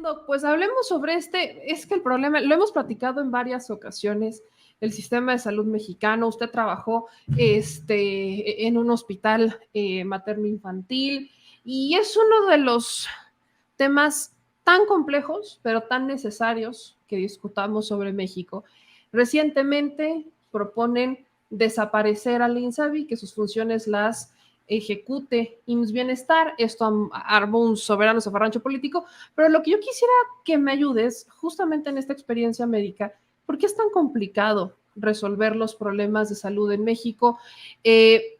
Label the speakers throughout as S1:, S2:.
S1: Doc, pues hablemos sobre es que el problema, lo hemos platicado en varias ocasiones, el sistema de salud mexicano. Usted trabajó en un hospital materno-infantil y es uno de los temas tan complejos, pero tan necesarios que discutamos sobre México. Recientemente proponen desaparecer al INSABI, que sus funciones las ejecute IMSS Bienestar. Esto armó un soberano zafarrancho político, pero lo que yo quisiera que me ayudes justamente en esta experiencia médica, ¿por qué es tan complicado resolver los problemas de salud en México? ¿Qué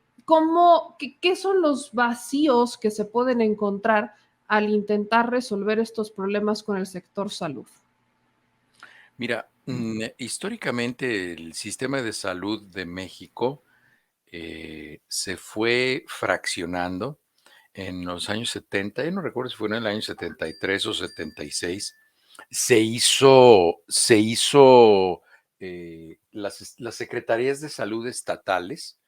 S1: son los vacíos que se pueden encontrar al intentar resolver estos problemas con el sector salud?
S2: Mira, históricamente el sistema de salud de México se fue fraccionando en los años 70. Yo no recuerdo si fue en el año 73 o 76. Las secretarías de salud estatales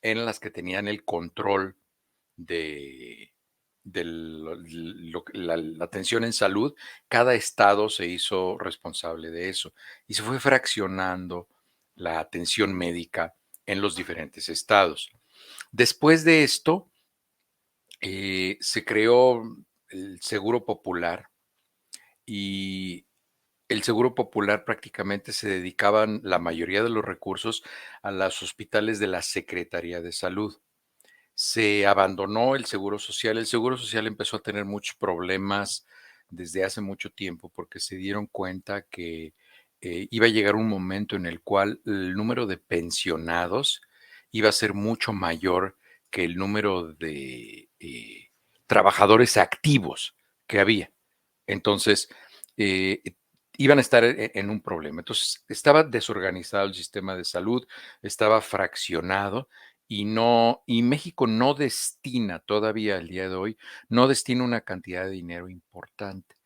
S2: eran las que tenían el control de, la atención en salud. Cada estado se hizo responsable de eso y se fue fraccionando la atención médica en los diferentes estados. Después de esto, se creó el Seguro Popular, y el Seguro Popular prácticamente se dedicaban la mayoría de los recursos a los hospitales de la Secretaría de Salud. Se abandonó el Seguro Social. El Seguro Social empezó a tener muchos problemas desde hace mucho tiempo porque se dieron cuenta que iba a llegar un momento en el cual el número de pensionados iba a ser mucho mayor que el número de trabajadores activos que había. Entonces, eh, iban a estar en un problema. Entonces, estaba desorganizado el sistema de salud, estaba fraccionado y México no destina todavía al día de hoy, no destina una cantidad de dinero importante.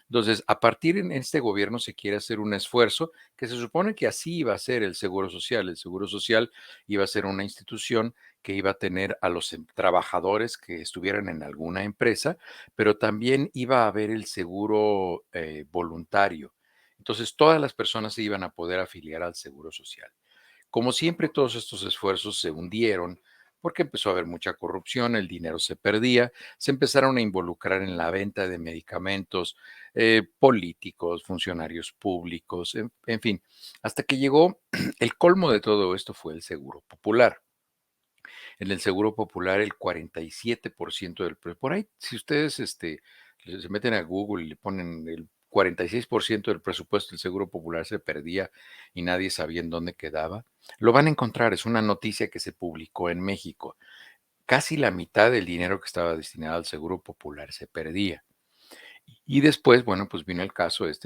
S2: Entonces, a partir en este gobierno se quiere hacer un esfuerzo que se supone que así iba a ser el Seguro Social. El Seguro Social iba a ser una institución que iba a tener a los trabajadores que estuvieran en alguna empresa, pero también iba a haber el seguro voluntario. Entonces, todas las personas se iban a poder afiliar al Seguro Social. Como siempre, todos estos esfuerzos se hundieron porque empezó a haber mucha corrupción, el dinero se perdía, se empezaron a involucrar en la venta de medicamentos políticos, funcionarios públicos, en fin, hasta que llegó el colmo de todo esto fue el Seguro Popular. En el Seguro Popular, el 47% por ahí, si ustedes se meten a Google y le ponen el 46% del presupuesto del Seguro Popular se perdía y nadie sabía en dónde quedaba, lo van a encontrar. Es una noticia que se publicó en México. Casi la mitad del dinero que estaba destinado al Seguro Popular se perdía. Y después, bueno, pues vino el caso de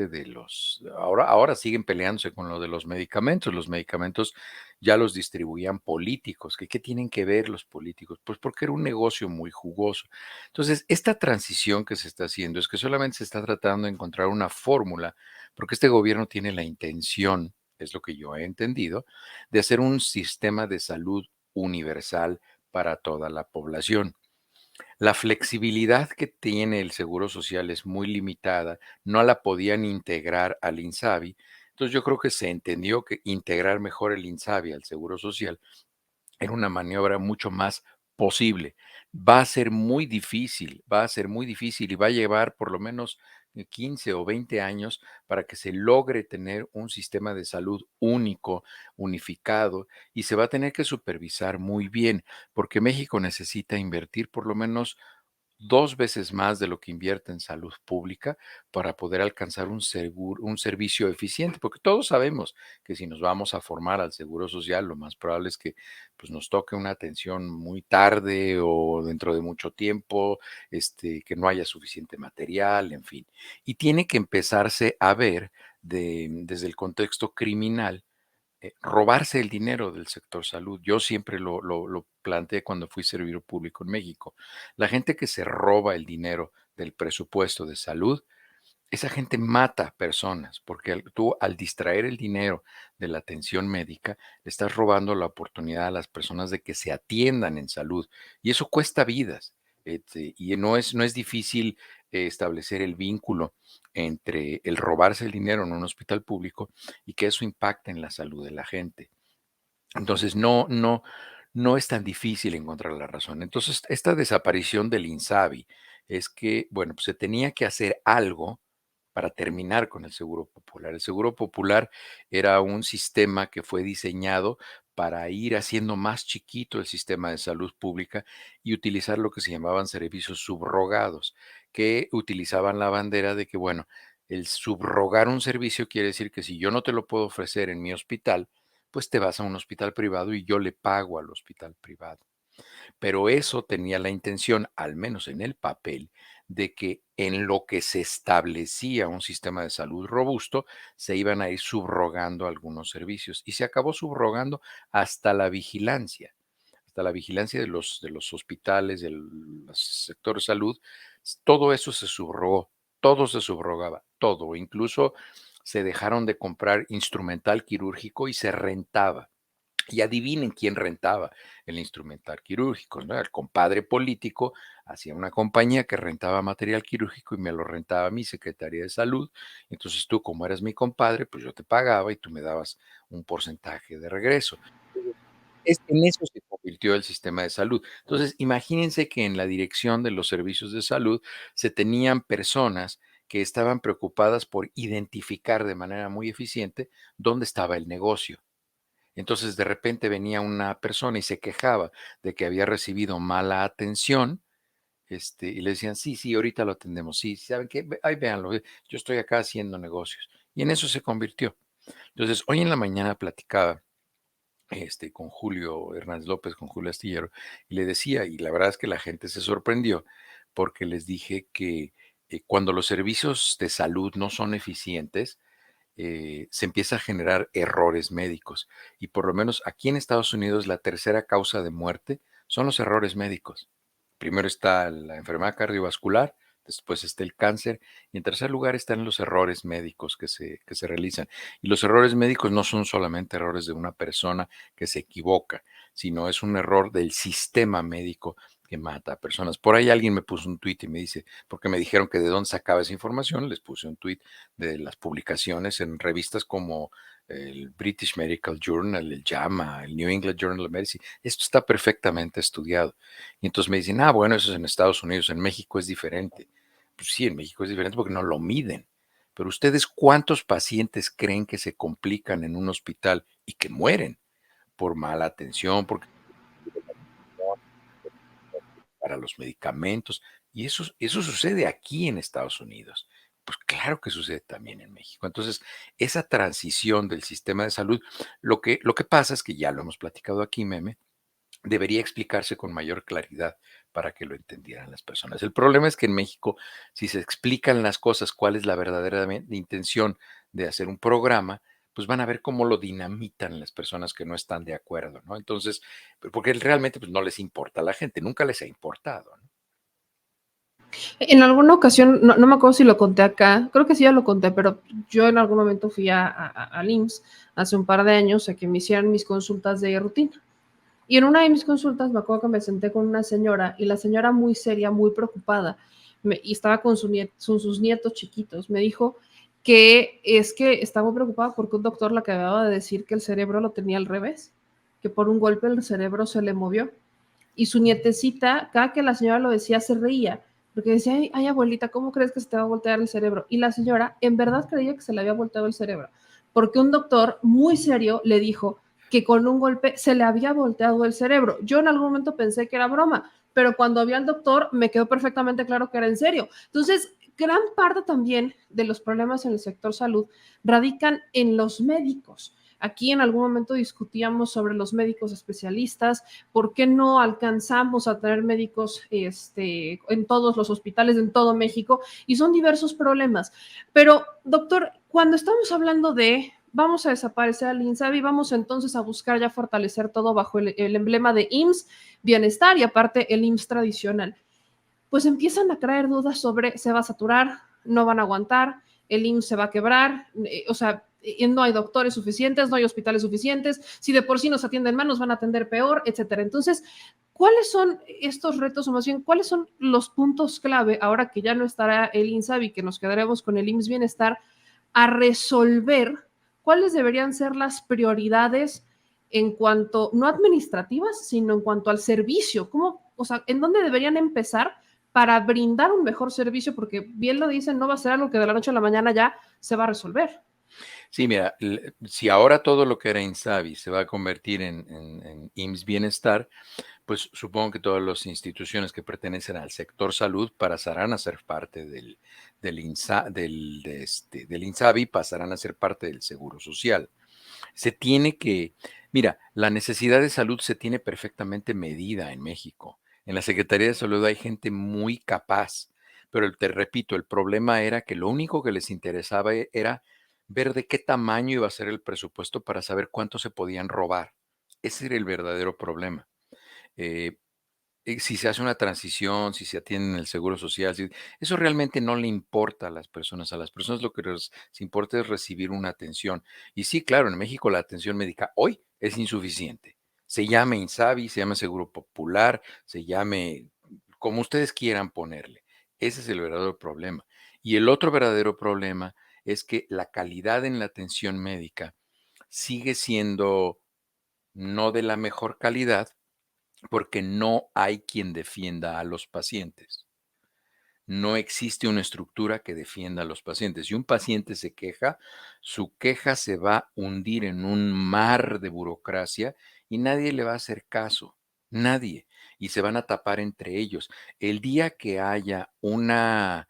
S2: ahora siguen peleándose con lo de los medicamentos. Los medicamentos ya los distribuían políticos. ¿Qué tienen que ver los políticos? Pues porque era un negocio muy jugoso. Entonces, esta transición que se está haciendo es que solamente se está tratando de encontrar una fórmula, porque este gobierno tiene la intención, es lo que yo he entendido, de hacer un sistema de salud universal para toda la población. La flexibilidad que tiene el Seguro Social es muy limitada, no la podían integrar al INSABI. Entonces yo creo que se entendió que integrar mejor el INSABI al Seguro Social era una maniobra mucho más posible. Va a ser muy difícil, va a ser muy difícil y va a llevar por lo menos 15 o 20 años para que se logre tener un sistema de salud único, unificado, y se va a tener que supervisar muy bien, porque México necesita invertir por lo menos 2 veces más de lo que invierte en salud pública para poder alcanzar un servicio eficiente, porque todos sabemos que si nos vamos a formar al Seguro Social, lo más probable es que, pues, nos toque una atención muy tarde o dentro de mucho tiempo, que no haya suficiente material, en fin. Y tiene que empezarse a ver desde el contexto criminal, robarse el dinero del sector salud. Yo siempre lo planteé cuando fui servidor público en México. La gente que se roba el dinero del presupuesto de salud, esa gente mata personas, porque tú al distraer el dinero de la atención médica, le estás robando la oportunidad a las personas de que se atiendan en salud y eso cuesta vidas. Y no es difícil establecer el vínculo entre el robarse el dinero en un hospital público y que eso impacte en la salud de la gente. Entonces, no es tan difícil encontrar la razón. Entonces, esta desaparición del INSABI es que, bueno, pues se tenía que hacer algo para terminar con el Seguro Popular. El Seguro Popular era un sistema que fue diseñado para ir haciendo más chiquito el sistema de salud pública y utilizar lo que se llamaban servicios subrogados, que utilizaban la bandera de que, bueno, el subrogar un servicio quiere decir que si yo no te lo puedo ofrecer en mi hospital, pues te vas a un hospital privado y yo le pago al hospital privado. Pero eso tenía la intención, al menos en el papel, de que en lo que se establecía un sistema de salud robusto, se iban a ir subrogando algunos servicios y se acabó subrogando hasta la vigilancia de los hospitales, del sector salud, todo eso se subrogó, todo se subrogaba, todo, incluso se dejaron de comprar instrumental quirúrgico y se rentaba. Y adivinen quién rentaba el instrumental quirúrgico, ¿no? El compadre político hacía una compañía que rentaba material quirúrgico y me lo rentaba a mi Secretaría de Salud. Entonces tú, como eras mi compadre, pues yo te pagaba y tú me dabas un porcentaje de regreso. En eso se convirtió el sistema de salud. Entonces, imagínense que en la dirección de los servicios de salud se tenían personas que estaban preocupadas por identificar de manera muy eficiente dónde estaba el negocio. Entonces, de repente venía una persona y se quejaba de que había recibido mala atención, y le decían: "Sí, sí, ahorita lo atendemos. Sí, ¿saben qué? Ahí véanlo, yo estoy acá haciendo negocios". Y en eso se convirtió. Entonces, hoy en la mañana platicaba, con Julio Hernández López, con Julio Astillero, y le decía, y la verdad es que la gente se sorprendió, porque les dije que, cuando los servicios de salud no son eficientes, se empieza a generar errores médicos. Y por lo menos aquí en Estados Unidos la tercera causa de muerte son los errores médicos. Primero está la enfermedad cardiovascular, después está el cáncer y en tercer lugar están los errores médicos que se realizan. Y los errores médicos no son solamente errores de una persona que se equivoca, sino es un error del sistema médico que mata a personas. Por ahí alguien me puso un tuit y me dice, porque me dijeron que de dónde sacaba esa información, les puse un tuit de las publicaciones en revistas como el British Medical Journal, el JAMA, el New England Journal of Medicine. Esto está perfectamente estudiado. Y entonces me dicen, bueno, eso es en Estados Unidos, en México es diferente. Pues sí, en México es diferente porque no lo miden. Pero ustedes, ¿cuántos pacientes creen que se complican en un hospital y que mueren por mala atención, porque para los medicamentos? Y eso sucede aquí en Estados Unidos. Pues claro que sucede también en México. Entonces, esa transición del sistema de salud, lo que pasa es que ya lo hemos platicado aquí, Meme, debería explicarse con mayor claridad para que lo entendieran las personas. El problema es que en México, si se explican las cosas, cuál es la verdadera intención de hacer un programa, pues van a ver cómo lo dinamitan las personas que no están de acuerdo, ¿no? Entonces, porque realmente pues, no les importa a la gente, nunca les ha importado, ¿no?
S1: En alguna ocasión, no me acuerdo si lo conté acá, creo que sí ya lo conté, pero yo en algún momento fui al IMSS hace un par de años a que me hicieran mis consultas de rutina. Y en una de mis consultas me acuerdo que me senté con una señora y la señora muy seria, muy preocupada, y estaba con sus nietos chiquitos. Me dijo que es que estaba muy preocupada porque un doctor le acababa de decir que el cerebro lo tenía al revés, que por un golpe el cerebro se le movió. Y su nietecita, cada que la señora lo decía, se reía, porque decía, ay, abuelita, ¿cómo crees que se te va a voltear el cerebro? Y la señora en verdad creía que se le había volteado el cerebro, porque un doctor muy serio le dijo que con un golpe se le había volteado el cerebro. Yo en algún momento pensé que era broma, pero cuando vi al doctor me quedó perfectamente claro que era en serio. Entonces, gran parte también de los problemas en el sector salud radican en los médicos. Aquí en algún momento discutíamos sobre los médicos especialistas, por qué no alcanzamos a tener médicos en todos los hospitales, en todo México, y son diversos problemas. Pero, doctor, cuando estamos hablando de vamos a desaparecer al INSABI, vamos entonces a buscar ya fortalecer todo bajo el emblema de IMSS, bienestar y aparte el IMSS tradicional, pues empiezan a traer dudas sobre se va a saturar, no van a aguantar, el IMSS se va a quebrar, o sea, no hay doctores suficientes, no hay hospitales suficientes, si de por sí nos atienden mal, nos van a atender peor, etcétera. Entonces, ¿Cuáles son estos retos, o más bien, cuáles son los puntos clave, ahora que ya no estará el INSABI, que nos quedaremos con el IMSS Bienestar, a resolver? ¿Cuáles deberían ser las prioridades en cuanto, no administrativas, sino en cuanto al servicio? ¿Cómo, o sea, en dónde deberían empezar para brindar un mejor servicio? Porque bien lo dicen, no va a ser algo que de la noche a la mañana ya se va a resolver.
S2: Sí, mira, si ahora todo lo que era INSABI se va a convertir en IMSS Bienestar, pues supongo que todas las instituciones que pertenecen al sector salud pasarán a ser parte del INSABI, pasarán a ser parte del Seguro Social. Se tiene que, mira, la necesidad de salud se tiene perfectamente medida en México. En la Secretaría de Salud hay gente muy capaz, pero te repito, el problema era que lo único que les interesaba era ver de qué tamaño iba a ser el presupuesto para saber cuánto se podían robar. Ese era el verdadero problema. Eh, si se hace una transición, si se atiende en el seguro social, eso realmente no le importa a las personas. A las personas lo que les importa es recibir una atención. Y sí, claro, en México la atención médica hoy es insuficiente. Se llame INSABI, se llame Seguro Popular, se llame como ustedes quieran ponerle. Ese es el verdadero problema. Y el otro verdadero problema es que la calidad en la atención médica sigue siendo no de la mejor calidad porque no hay quien defienda a los pacientes. No existe una estructura que defienda a los pacientes. Si un paciente se queja, su queja se va a hundir en un mar de burocracia y nadie le va a hacer caso. Nadie. Y se van a tapar entre ellos. El día que haya una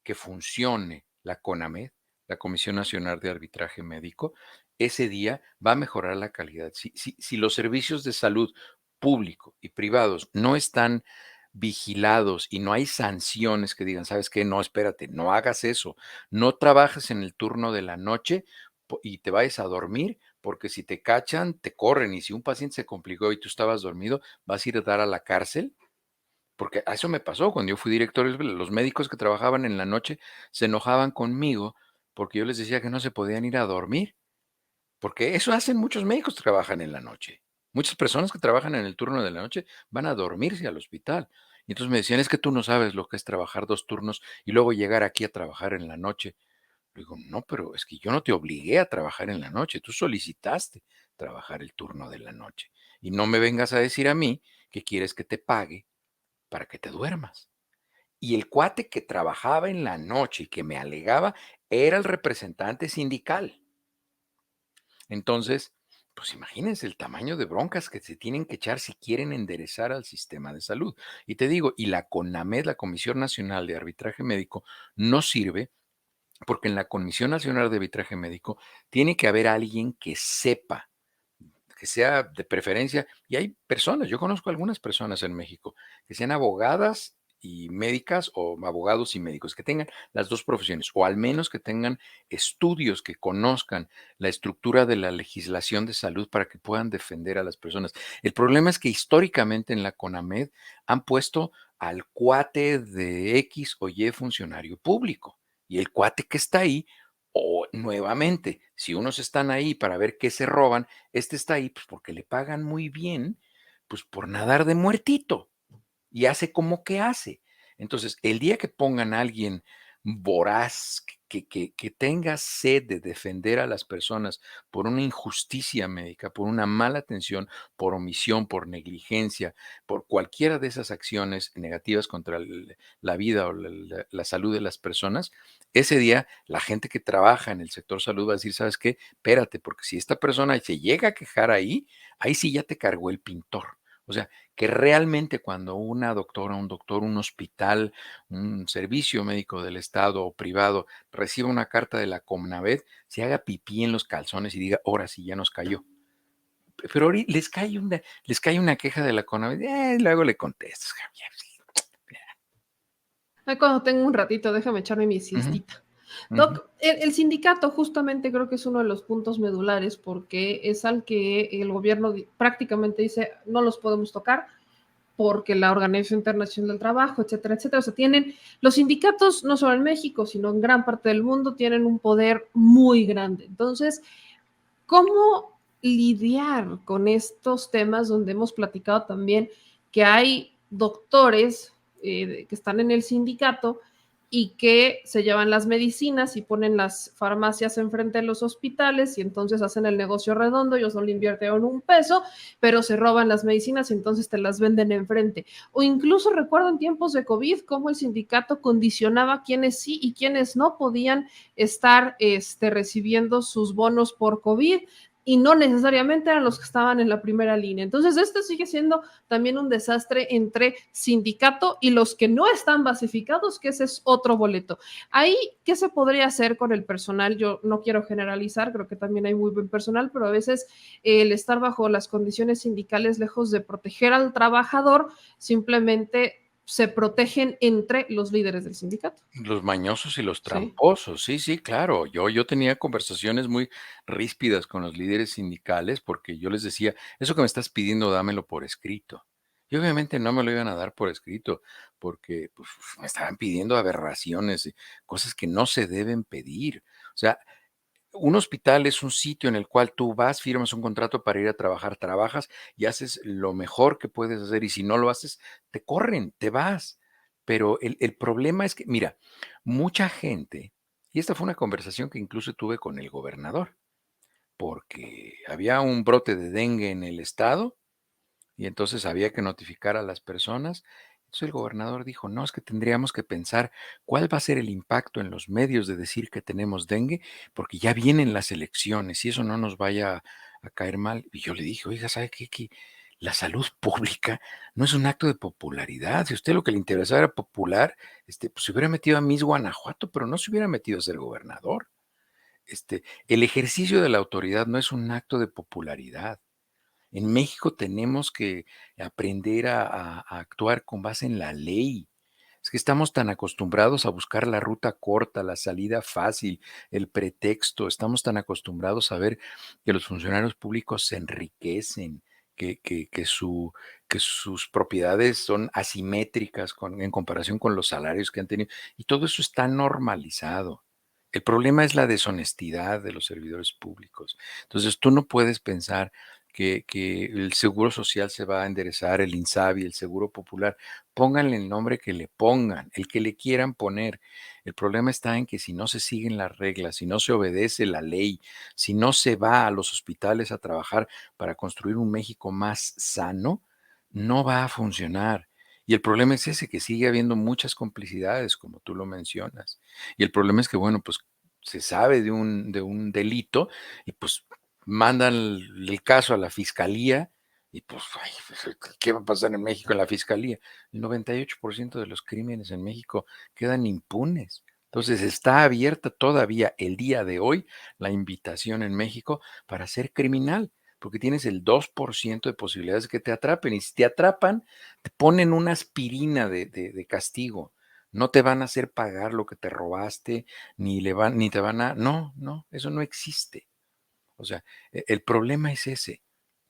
S2: que funcione la CONAMED, la Comisión Nacional de Arbitraje Médico, ese día va a mejorar la calidad. Si los servicios de salud público y privados no están vigilados y no hay sanciones que digan, ¿sabes qué? No, espérate, no hagas eso, no trabajes en el turno de la noche y te vayas a dormir, porque si te cachan, te corren y si un paciente se complicó y tú estabas dormido, vas a ir a dar a la cárcel. Porque a eso me pasó cuando yo fui director, los médicos que trabajaban en la noche se enojaban conmigo porque yo les decía que no se podían ir a dormir, porque eso hacen muchos médicos que trabajan en la noche. Muchas personas que trabajan en el turno de la noche van a dormirse al hospital. Y entonces me decían, es que tú no sabes lo que es trabajar 2 turnos y luego llegar aquí a trabajar en la noche. Le digo, no, pero es que yo no te obligué a trabajar en la noche, tú solicitaste trabajar el turno de la noche. Y no me vengas a decir a mí que quieres que te pague para que te duermas. Y el cuate que trabajaba en la noche y que me alegaba era el representante sindical. Entonces, pues imagínense el tamaño de broncas que se tienen que echar si quieren enderezar al sistema de salud. Y te digo, y la CONAMED, la Comisión Nacional de Arbitraje Médico, no sirve porque en la Comisión Nacional de Arbitraje Médico tiene que haber alguien que sepa, que sea de preferencia, y hay personas, yo conozco algunas personas en México, que sean abogadas y médicas o abogados y médicos, que tengan las dos profesiones, o al menos que tengan estudios, que conozcan la estructura de la legislación de salud para que puedan defender a las personas. El problema es que históricamente en la CONAMED han puesto al cuate de X o Y funcionario público, y el cuate que está ahí, o nuevamente, si unos están ahí para ver qué se roban, este está ahí, pues, porque le pagan muy bien, pues, por nadar de muertito, y hace como que hace. Entonces, el día que pongan a alguien voraz, que tenga sed de defender a las personas por una injusticia médica, por una mala atención, por omisión, por negligencia, por cualquiera de esas acciones negativas contra la vida o la salud de las personas, ese día la gente que trabaja en el sector salud va a decir, ¿sabes qué? Espérate, porque si esta persona se llega a quejar ahí, ahí sí ya te cargó el pintor. O sea, que realmente cuando una doctora, un doctor, un hospital, un servicio médico del Estado o privado reciba una carta de la CONAVED, se haga pipí en los calzones y diga, ahora sí ya nos cayó. Pero ahorita les cae una queja de la CONAVED, luego le contestas, Javier.
S1: Ay, cuando tengo un ratito, déjame echarme mi
S2: Ujú,
S1: siestita.
S2: ujú.
S1: Doc, el sindicato justamente creo que es uno de los puntos medulares porque es al que el gobierno prácticamente dice no los podemos tocar porque la Organización Internacional del Trabajo, etcétera, etcétera. O sea, tienen los sindicatos, no solo en México, sino en gran parte del mundo, tienen un poder muy grande. Entonces, ¿cómo lidiar con estos temas donde hemos platicado también que hay doctores que están en el sindicato y que se llevan las medicinas y ponen las farmacias enfrente de los hospitales y entonces hacen el negocio redondo, ellos no le invirtieron un peso, pero se roban las medicinas y entonces te las venden enfrente. O incluso recuerdo en tiempos de COVID cómo el sindicato condicionaba quiénes sí y quiénes no podían estar recibiendo sus bonos por COVID y no necesariamente eran los que estaban en la primera línea. Entonces, esto sigue siendo también un desastre entre sindicato y los que no están basificados, que ese es otro boleto. Ahí, ¿qué se podría hacer con el personal? Yo no quiero generalizar, creo que también hay muy buen personal, pero a veces el estar bajo las condiciones sindicales, lejos de proteger al trabajador, simplemente se protegen entre los líderes del sindicato.
S2: Los mañosos y los
S1: Sí.
S2: tramposos, sí, sí, claro. Yo tenía conversaciones muy ríspidas con los líderes sindicales porque yo les decía, eso que me estás pidiendo, dámelo por escrito. Y obviamente no me lo iban a dar por escrito porque pues, me estaban pidiendo aberraciones, cosas que no se deben pedir. O sea, un hospital es un sitio en el cual tú vas, firmas un contrato para ir a trabajar, trabajas y haces lo mejor que puedes hacer y si no lo haces, te corren, te vas. Pero el problema es que, mira, mucha gente, y esta fue una conversación que incluso tuve con el gobernador, porque había un brote de dengue en el estado y entonces había que notificar a las personas. Entonces el gobernador dijo, no, es que tendríamos que pensar cuál va a ser el impacto en los medios de decir que tenemos dengue, porque ya vienen las elecciones y eso no nos vaya a caer mal. Y yo le dije, oiga, ¿sabe qué? Que la salud pública no es un acto de popularidad. Si a usted lo que le interesaba era popular, pues se hubiera metido a Miss Guanajuato, pero no se hubiera metido a ser gobernador. El ejercicio de la autoridad no es un acto de popularidad. En México tenemos que aprender a actuar con base en la ley. Es que estamos tan acostumbrados a buscar la ruta corta, la salida fácil, el pretexto. Estamos tan acostumbrados a ver que los funcionarios públicos se enriquecen, que sus propiedades son asimétricas en comparación con los salarios que han tenido. Y todo eso está normalizado. El problema es la deshonestidad de los servidores públicos. Entonces, tú no puedes pensar que el Seguro Social se va a enderezar, el INSABI, el Seguro Popular. Pónganle el nombre que le pongan, el que le quieran poner. El problema está en que si no se siguen las reglas, si no se obedece la ley, si no se va a los hospitales a trabajar para construir un México más sano, no va a funcionar. Y el problema es ese, que sigue habiendo muchas complicidades, como tú lo mencionas. Y el problema es que, bueno, pues se sabe de un delito y pues mandan el caso a la fiscalía y pues, ay, pues, ¿qué va a pasar en México en la fiscalía? El 98% de los crímenes en México quedan impunes. Entonces está abierta todavía el día de hoy la invitación en México para ser criminal, porque tienes el 2% de posibilidades de que te atrapen. Y si te atrapan, te ponen una aspirina de castigo. No te van a hacer pagar lo que te robaste, ni te van a. No, no, eso no existe. O sea, el problema es ese.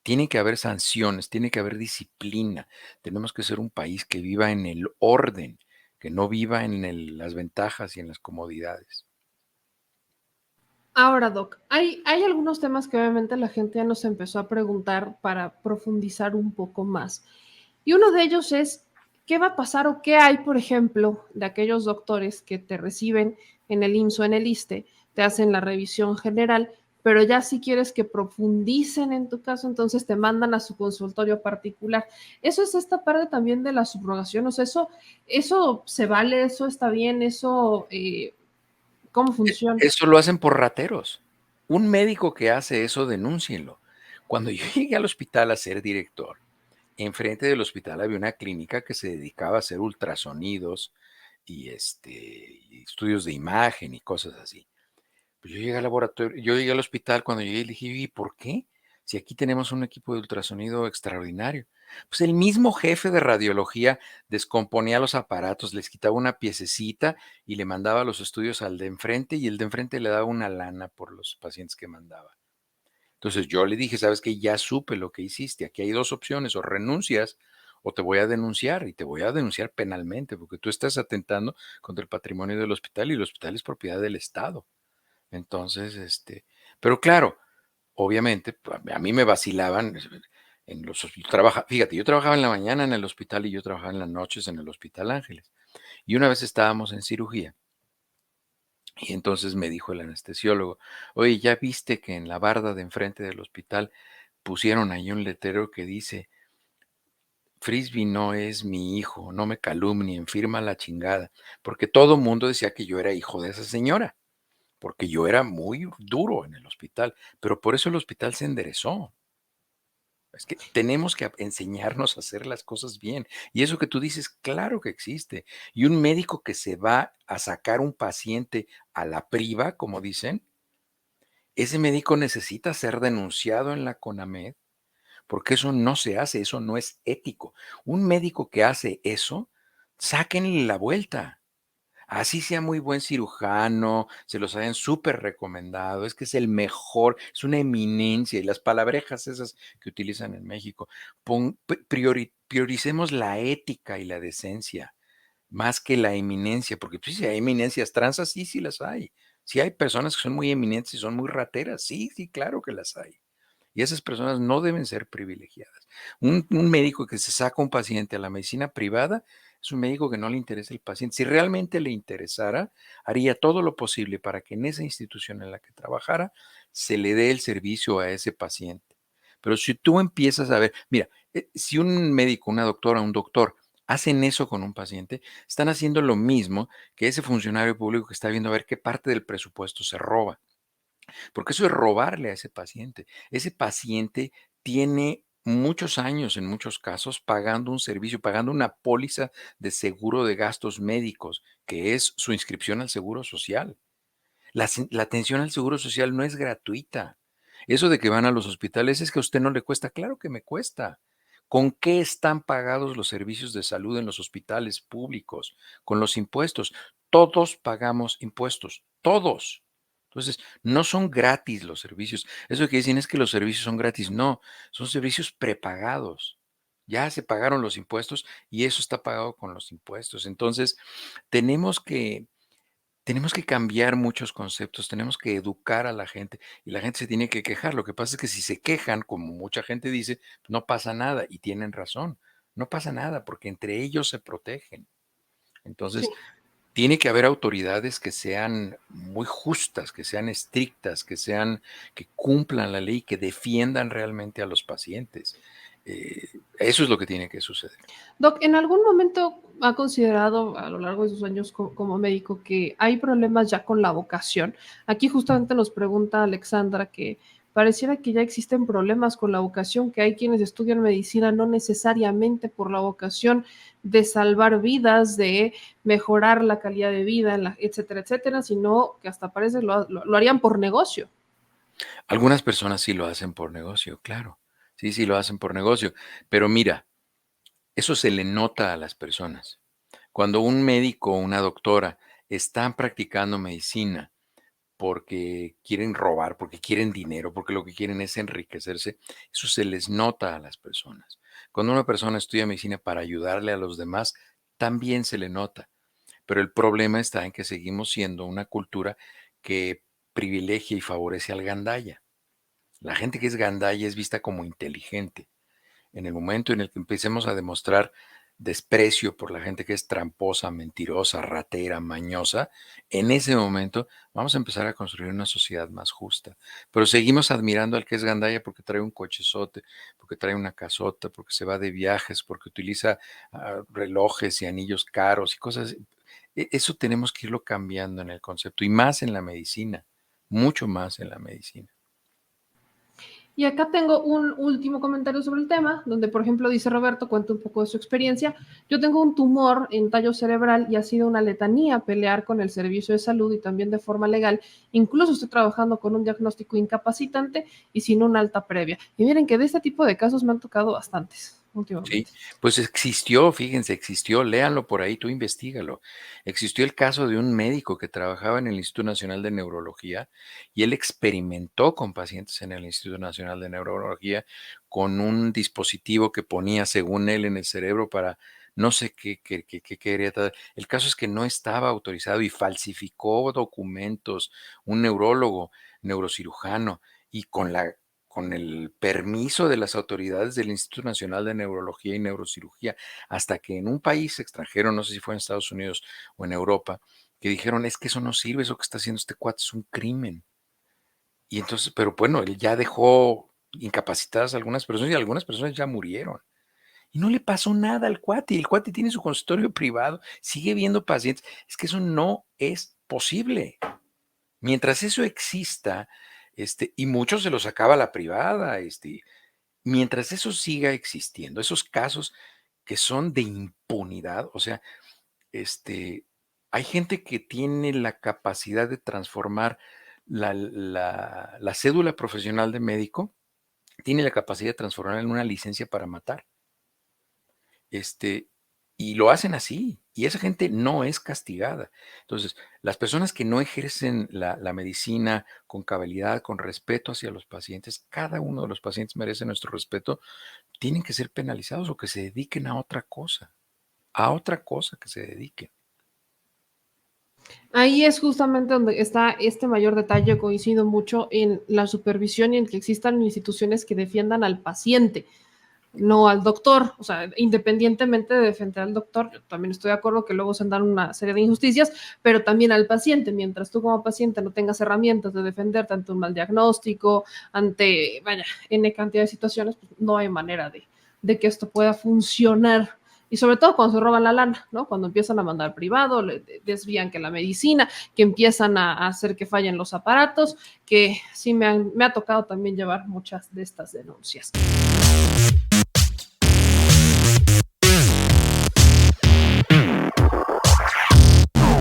S2: Tiene que haber sanciones, tiene que haber disciplina. Tenemos que ser un país que viva en el orden, que no viva en las ventajas y en las comodidades.
S1: Ahora, Doc, hay algunos temas que obviamente la gente ya nos empezó a preguntar para profundizar un poco más. Y uno de ellos es, ¿qué va a pasar o qué hay, por ejemplo, de aquellos doctores que te reciben en el IMSS o en el ISSSTE, te hacen la revisión general, pero ya si quieres que profundicen en tu caso, entonces te mandan a su consultorio particular? Eso es esta parte también de la subrogación, o sea, eso se vale, eso está bien, eso, ¿cómo funciona?
S2: Eso lo hacen por rateros. Un médico que hace eso, denúncienlo. Cuando yo llegué al hospital a ser director, enfrente del hospital había una clínica que se dedicaba a hacer ultrasonidos y estudios de imagen y cosas así. Pues yo llegué al laboratorio, yo llegué al hospital cuando llegué y le dije, ¿y por qué? Si aquí tenemos un equipo de ultrasonido extraordinario. Pues el mismo jefe de radiología descomponía los aparatos, les quitaba una piececita y le mandaba los estudios al de enfrente y el de enfrente le daba una lana por los pacientes que mandaba. Entonces yo le dije, sabes que ya supe lo que hiciste, aquí hay dos opciones, o renuncias o te voy a denunciar y te voy a denunciar penalmente porque tú estás atentando contra el patrimonio del hospital y el hospital es propiedad del Estado. Entonces, pero claro, obviamente, a mí me vacilaban. Fíjate, yo trabajaba en la mañana en el hospital y yo trabajaba en las noches en el Hospital Ángeles. Y una vez estábamos en cirugía y entonces me dijo el anestesiólogo: "Oye, ¿ya viste que en la barda de enfrente del hospital pusieron ahí un letrero que dice: Frisbee no es mi hijo, no me calumnien, firma la chingada"? Porque todo el mundo decía que yo era hijo de esa señora, porque yo era muy duro en el hospital, pero por eso el hospital se enderezó. Es que tenemos que enseñarnos a hacer las cosas bien. Y eso que tú dices, claro que existe. Y un médico que se va a sacar un paciente a la priva, como dicen, ese médico necesita ser denunciado en la CONAMED, porque eso no se hace, eso no es ético. Un médico que hace eso, sáquenle la vuelta. Así sea muy buen cirujano, se los hayan súper recomendado, es que es el mejor, es una eminencia, y las palabrejas esas que utilizan en México. Prioricemos la ética y la decencia más que la eminencia, porque pues, si hay eminencias transas, sí, sí las hay. Si hay personas que son muy eminentes y son muy rateras, sí, sí, claro que las hay. Y esas personas no deben ser privilegiadas. Un médico que se saca un paciente a la medicina privada es un médico que no le interesa el paciente. Si realmente le interesara, haría todo lo posible para que en esa institución en la que trabajara se le dé el servicio a ese paciente. Pero si tú empiezas a ver, mira, si un médico, una doctora, un doctor hacen eso con un paciente, están haciendo lo mismo que ese funcionario público que está viendo a ver qué parte del presupuesto se roba, porque eso es robarle a ese paciente. Ese paciente tiene muchos años, en muchos casos, pagando un servicio, pagando una póliza de seguro de gastos médicos, que es su inscripción al Seguro Social. La atención al Seguro Social no es gratuita. Eso de que van a los hospitales es que a usted no le cuesta, claro que me cuesta. ¿Con qué están pagados los servicios de salud en los hospitales públicos? Con los impuestos. Todos pagamos impuestos, todos. Entonces, no son gratis los servicios. Eso que dicen es que los servicios son gratis. No, son servicios prepagados. Ya se pagaron los impuestos y eso está pagado con los impuestos. Entonces, tenemos que tenemos que cambiar muchos conceptos, tenemos que educar a la gente y la gente se tiene que quejar. Lo que pasa es que si se quejan, como mucha gente dice, no pasa nada y tienen razón. No pasa nada porque entre ellos se protegen.
S1: Sí.
S2: Entonces, tiene que haber autoridades que sean muy justas, que sean estrictas, que cumplan la ley, que defiendan realmente a los pacientes. Eso es lo que tiene que suceder.
S1: Doc, ¿en algún momento ha considerado a lo largo de sus años como médico que hay problemas ya con la vocación? Aquí justamente nos pregunta Alexandra que pareciera que ya existen problemas con la vocación, que hay quienes estudian medicina no necesariamente por la vocación de salvar vidas, de mejorar la calidad de vida, etcétera, etcétera, sino que hasta parece lo harían por negocio.
S2: Algunas personas sí lo hacen por negocio, claro. Sí, sí lo hacen por negocio. Pero mira, eso se le nota a las personas. Cuando un médico o una doctora están practicando medicina porque quieren robar, porque quieren dinero, porque lo que quieren es enriquecerse, eso se les nota a las personas. Cuando una persona estudia medicina para ayudarle a los demás, también se le nota. Pero el problema está en que seguimos siendo una cultura que privilegia y favorece al gandalla. La gente que es gandalla es vista como inteligente. En el momento en el que empecemos a demostrar desprecio por la gente que es tramposa, mentirosa, ratera, mañosa, en ese momento vamos a empezar a construir una sociedad más justa. Pero seguimos admirando al que es gandalla porque trae un cochezote, porque trae una casota, porque se va de viajes, porque utiliza relojes y anillos caros y cosas. Eso tenemos que irlo cambiando en el concepto y más en la medicina, mucho más en la medicina.
S1: Y acá tengo un último comentario sobre el tema, donde, por ejemplo, dice Roberto, cuenta un poco de su experiencia. Yo tengo un tumor en tallo cerebral y ha sido una letanía pelear con el servicio de salud y también de forma legal. Incluso estoy trabajando con un diagnóstico incapacitante y sin una alta previa. Y miren que de este tipo de casos me han tocado bastantes
S2: Sí,
S1: últimamente.
S2: pues existió, fíjense, existió, léanlo por ahí, tú investígalo. Existió el caso de un médico que trabajaba en el Instituto Nacional de Neurología y él experimentó con pacientes en el Instituto Nacional de Neurología con un dispositivo que ponía, según él, en el cerebro para no sé qué quería. El caso es que no estaba autorizado y falsificó documentos, un neurólogo, neurocirujano, y con el permiso de las autoridades del Instituto Nacional de Neurología y Neurocirugía, hasta que en un país extranjero, no sé si fue en Estados Unidos o en Europa, que dijeron, es que eso no sirve, eso que está haciendo este cuate es un crimen. Y entonces, pero bueno, él ya dejó incapacitadas a algunas personas y algunas personas ya murieron. Y no le pasó nada al cuate, y el cuate tiene su consultorio privado, sigue viendo pacientes. Es que eso no es posible. Mientras eso exista, y muchos se los acaba la privada, mientras eso siga existiendo, esos casos que son de impunidad, o sea, hay gente que tiene la capacidad de transformar la cédula profesional de médico, tiene la capacidad de transformar en una licencia para matar. Este, y lo hacen así, y esa gente no es castigada. Entonces, las personas que no ejercen la medicina con cabalidad, con respeto hacia los pacientes, cada uno de los pacientes merece nuestro respeto, tienen que ser penalizados o que se dediquen a otra cosa que se dediquen.
S1: Ahí es justamente donde está este mayor detalle. Coincido mucho en la supervisión y en que existan instituciones que defiendan al paciente, no al doctor. O sea, independientemente de defender al doctor, yo también estoy de acuerdo que luego se dan una serie de injusticias, pero también al paciente. Mientras tú como paciente no tengas herramientas de defenderte ante un mal diagnóstico, ante, vaya, N cantidad de situaciones, pues no hay manera de que esto pueda funcionar. Y sobre todo cuando se roban la lana, ¿no? Cuando empiezan a mandar privado, le desvían que la medicina, que empiezan a hacer que fallen los aparatos, que sí me ha tocado también llevar muchas de estas denuncias.